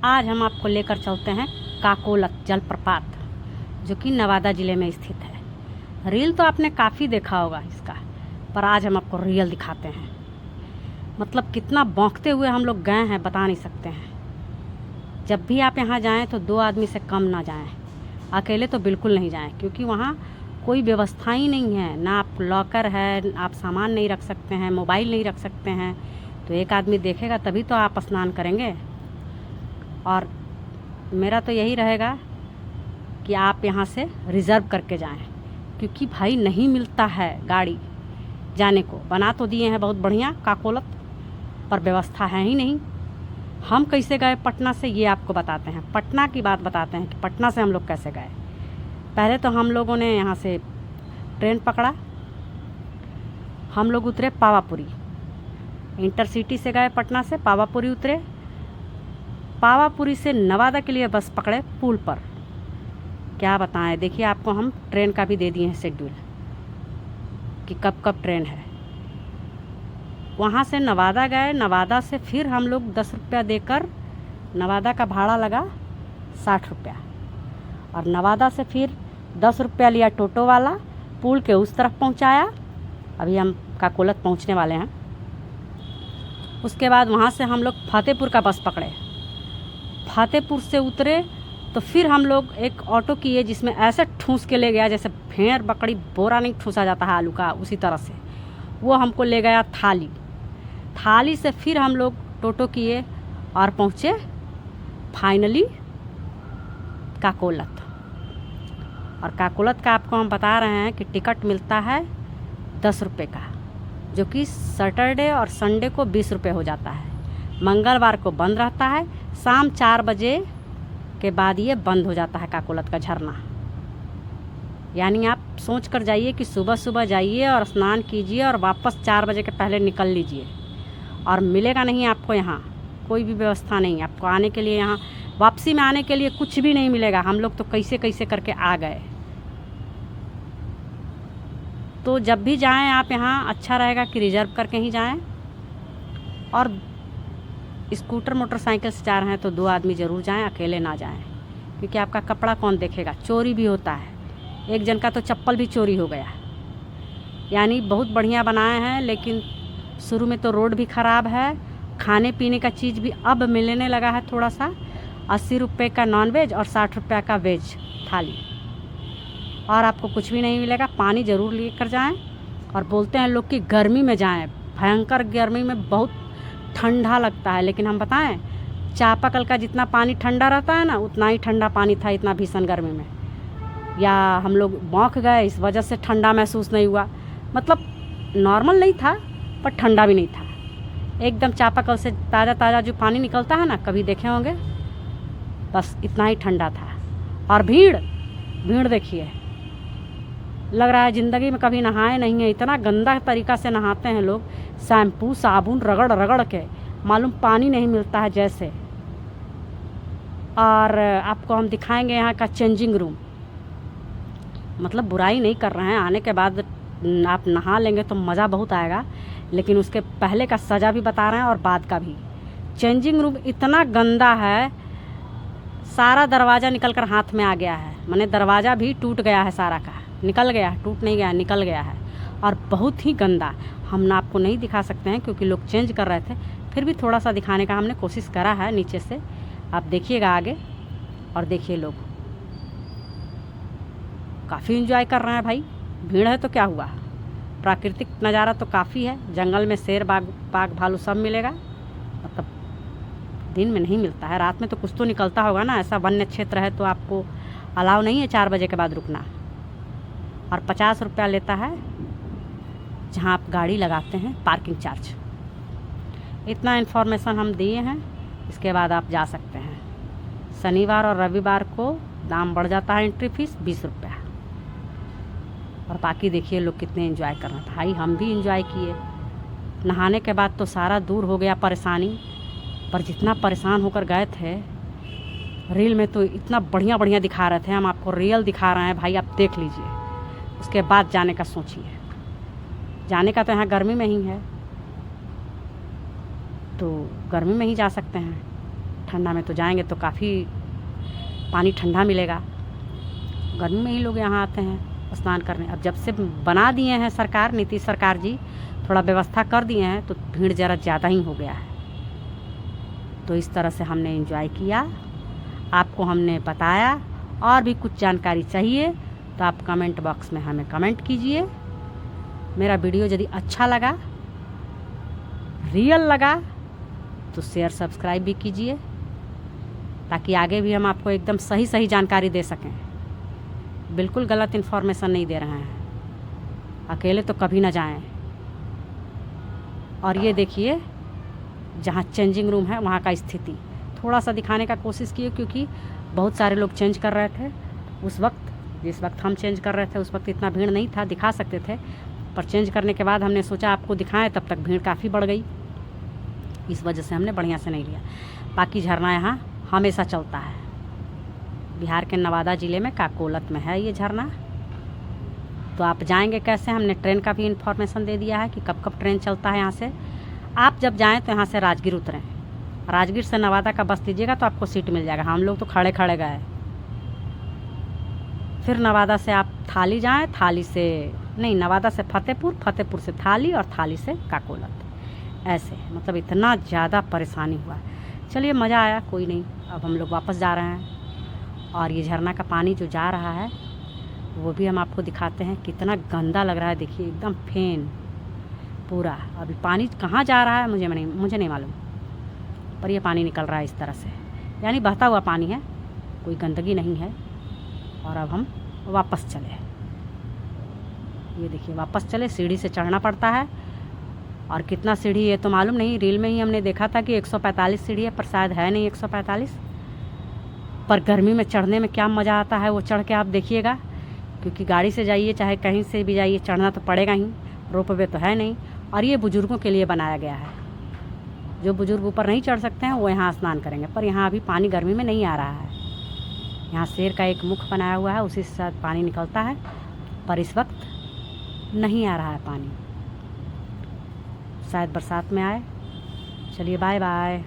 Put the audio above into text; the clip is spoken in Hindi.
आज हम आपको लेकर चलते हैं काकोलत जलप्रपात, जो कि नवादा ज़िले में स्थित है। रील तो आपने काफ़ी देखा होगा इसका, पर आज हम आपको रियल दिखाते हैं। मतलब कितना बौंखते हुए हम लोग गए हैं बता नहीं सकते हैं। जब भी आप यहाँ जाएं तो 2 आदमी से कम ना जाएं, अकेले तो बिल्कुल नहीं जाएं, क्योंकि वहाँ कोई व्यवस्था ही नहीं है। ना आप लॉकर है, आप सामान नहीं रख सकते हैं, मोबाइल नहीं रख सकते हैं। तो एक आदमी देखेगा तभी तो आप स्नान करेंगे। और मेरा तो यही रहेगा कि आप यहाँ से रिज़र्व करके जाएं, क्योंकि भाई नहीं मिलता है गाड़ी जाने को। बना तो दिए हैं बहुत बढ़िया काकोलत, पर व्यवस्था है ही नहीं। हम कैसे गए पटना से ये आपको बताते हैं। पटना की बात बताते हैं कि पटना से हम लोग कैसे गए। पहले तो हम लोगों ने यहाँ से ट्रेन पकड़ा। हम लोग उतरे पावापुरी, इंटरसिटी से गए पटना से, पावापुरी उतरे। पावापुरी से नवादा के लिए बस पकड़े पुल पर। क्या बताएं, देखिए आपको हम ट्रेन का भी दे दिए हैं शेड्यूल कि कब कब ट्रेन है। वहाँ से नवादा गए। नवादा से फिर हम लोग 10 रुपया देकर, नवादा का भाड़ा लगा 60 रुपया, और नवादा से फिर 10 रुपया लिया टोटो वाला, पुल के उस तरफ पहुँचाया। अभी हम काकोलत पहुँचने वाले हैं। उसके बाद वहाँ से हम लोग फतेहपुर का बस पकड़े। फतेहपुर से उतरे तो फिर हम लोग एक ऑटो किए, जिसमें ऐसे ठूस के ले गया जैसे भेड़ बकरी बोरा नहीं ठूसा जाता है आलू का, उसी तरह से वो हमको ले गया थाली। थाली से फिर हम लोग टोटो किए और पहुँचे फाइनली काकोलत। और काकोलत का आपको हम बता रहे हैं कि टिकट मिलता है 10 रुपये का, जो कि सैटरडे और संडे को 20 रुपये हो जाता है। मंगलवार को बंद रहता है। शाम 4 बजे के बाद ये बंद हो जाता है काकोलत का झरना। यानी आप सोच कर जाइए कि सुबह सुबह जाइए और स्नान कीजिए और वापस 4 बजे के पहले निकल लीजिए। और मिलेगा नहीं आपको यहाँ कोई भी व्यवस्था नहीं। आपको आने के लिए, यहाँ वापसी में आने के लिए कुछ भी नहीं मिलेगा। हम लोग तो कैसे कैसे करके आ गए। तो जब भी जाएं आप यहाँ, अच्छा रहेगा कि रिज़र्व करके ही जाएं। और स्कूटर मोटरसाइकिल से जा रहे हैं तो 2 आदमी ज़रूर जाएं, अकेले ना जाएं, क्योंकि आपका कपड़ा कौन देखेगा। चोरी भी होता है। एक जन का तो चप्पल भी चोरी हो गया। यानी बहुत बढ़िया बनाए हैं, लेकिन शुरू में तो रोड भी ख़राब है। खाने पीने का चीज़ भी अब मिलने लगा है थोड़ा सा। 80 रुपये का नॉनवेज और 60 रुपये का वेज थाली, और आपको कुछ भी नहीं मिलेगा। पानी ज़रूर लेकर जाएं। और बोलते हैं लोग कि गर्मी में जाएं, भयंकर गर्मी में बहुत ठंडा लगता है, लेकिन हम बताएं, चापाकल का जितना पानी ठंडा रहता है ना, उतना ही ठंडा पानी था इतना भीषण गर्मी में। या हम लोग बौंख गए, इस वजह से ठंडा महसूस नहीं हुआ। मतलब नॉर्मल नहीं था, पर ठंडा भी नहीं था। एकदम चापाकल से ताज़ा ताज़ा जो पानी निकलता है ना, कभी देखे होंगे, बस इतना ही ठंडा था। और भीड़ देखिए, लग रहा है ज़िंदगी में कभी नहाए नहीं है। इतना गंदा तरीक़ा से नहाते हैं लोग, शैम्पू साबुन रगड़ रगड़ के, मालूम पानी नहीं मिलता है जैसे। और आपको हम दिखाएंगे यहाँ का चेंजिंग रूम। मतलब बुराई नहीं कर रहे हैं, आने के बाद आप नहा लेंगे तो मज़ा बहुत आएगा, लेकिन उसके पहले का सज़ा भी बता रहे हैं और बाद का भी। चेंजिंग रूम इतना गंदा है, सारा दरवाज़ा निकल कर हाथ में आ गया है। माने दरवाज़ा भी टूट गया है, सारा का निकल गया है, टूट नहीं गया, निकल गया है। और बहुत ही गंदा। हम ना आपको नहीं दिखा सकते हैं क्योंकि लोग चेंज कर रहे थे, फिर भी थोड़ा सा दिखाने का हमने कोशिश करा है नीचे से। आप देखिएगा आगे, और देखिए लोग काफ़ी एंजॉय कर रहे हैं भाई। भीड़ है तो क्या हुआ, प्राकृतिक नज़ारा तो काफ़ी है। जंगल में शेर बाघ भालू सब मिलेगा। मतलब दिन में नहीं मिलता है, रात में तो कुछ तो निकलता होगा ना। ऐसा वन्य क्षेत्र है तो आपको अलाउ नहीं है 4 बजे के बाद रुकना। और 50 रुपया लेता है जहाँ आप गाड़ी लगाते हैं, पार्किंग चार्ज। इतना इन्फॉर्मेशन हम दिए हैं, इसके बाद आप जा सकते हैं। शनिवार और रविवार को दाम बढ़ जाता है एंट्री फीस 20 रुपया। और बाकी देखिए लोग कितने एंजॉय कर रहे हैं भाई। हम भी एंजॉय किए। नहाने के बाद तो सारा दूर हो गया परेशानी, पर जितना परेशान होकर गए थे, रील में तो इतना बढ़िया बढ़िया दिखा रहे थे। हम आपको रियल दिखा रहे हैं भाई, आप देख लीजिए। उसके बाद जाने का सोचिए। जाने का तो यहाँ गर्मी में ही है, तो गर्मी में ही जा सकते हैं। ठंडा में तो जाएंगे तो काफ़ी पानी ठंडा मिलेगा। गर्मी में ही लोग यहाँ आते हैं स्नान करने। अब जब से बना दिए हैं सरकार, नीतीश सरकार जी थोड़ा व्यवस्था कर दिए हैं, तो भीड़ ज़रा ज़्यादा ही हो गया है। तो इस तरह से हमने एंजॉय किया, आपको हमने बताया। और भी कुछ जानकारी चाहिए तो आप कमेंट बॉक्स में हमें कमेंट कीजिए। मेरा वीडियो यदि अच्छा लगा, रियल लगा, तो शेयर सब्सक्राइब भी कीजिए, ताकि आगे भी हम आपको एकदम सही सही जानकारी दे सकें। बिल्कुल गलत इन्फॉर्मेशन नहीं दे रहे हैं। अकेले तो कभी ना जाएं। और ये देखिए जहाँ चेंजिंग रूम है वहाँ का स्थिति थोड़ा सा दिखाने का कोशिश किए, क्योंकि बहुत सारे लोग चेंज कर रहे थे उस वक्त। जिस वक्त हम चेंज कर रहे थे उस वक्त इतना भीड़ नहीं था, दिखा सकते थे, पर चेंज करने के बाद हमने सोचा आपको दिखाएं, तब तक भीड़ काफ़ी बढ़ गई। इस वजह से हमने बढ़िया से नहीं लिया। बाकी झरना यहाँ हमेशा चलता है। बिहार के नवादा ज़िले में काकोलत में है ये झरना। तो आप जाएंगे कैसे, हमने ट्रेन का भी इन्फॉर्मेशन दे दिया है कि कब कब ट्रेन चलता है यहाँ से। आप जब जाएं तो यहाँ से राजगीर उतरें, राजगीर से नवादा का बस लीजिएगा तो आपको सीट मिल जाएगा। हम लोग तो खड़े खड़े गए। फिर नवादा से आप थाली जाएं, थाली से नहीं, नवादा से फतेहपुर, फतेहपुर से थाली और थाली से काकोलत। ऐसे मतलब इतना ज़्यादा परेशानी हुआ। चलिए मज़ा आया, कोई नहीं। अब हम लोग वापस जा रहे हैं। और ये झरना का पानी जो जा रहा है वो भी हम आपको दिखाते हैं। कितना गंदा लग रहा है, देखिए एकदम फेन पूरा। अभी पानी कहाँ जा रहा है मुझे नहीं मालूम, पर ये पानी निकल रहा है इस तरह से, यानी बहता हुआ पानी है, कोई गंदगी नहीं है। और अब हम वापस चले, ये देखिए वापस चले। सीढ़ी से चढ़ना पड़ता है, और कितना सीढ़ी है तो मालूम नहीं। रील में ही हमने देखा था कि 145 सीढ़ी है, पर शायद है नहीं 145। पर गर्मी में चढ़ने में क्या मज़ा आता है वो चढ़ के आप देखिएगा, क्योंकि गाड़ी से जाइए चाहे कहीं से भी जाइए चढ़ना तो पड़ेगा ही, रोपवे तो है नहीं। और ये बुज़ुर्गों के लिए बनाया गया है। जो बुज़ुर्ग ऊपर नहीं चढ़ सकते हैं वो यहाँ स्नान करेंगे। पर यहाँ अभी पानी गर्मी में नहीं आ रहा है। यहाँ शेर का एक मुख बनाया हुआ है, उसी से साथ पानी निकलता है, पर इस वक्त नहीं आ रहा है पानी। शायद बरसात में आए। चलिए बाय बाय।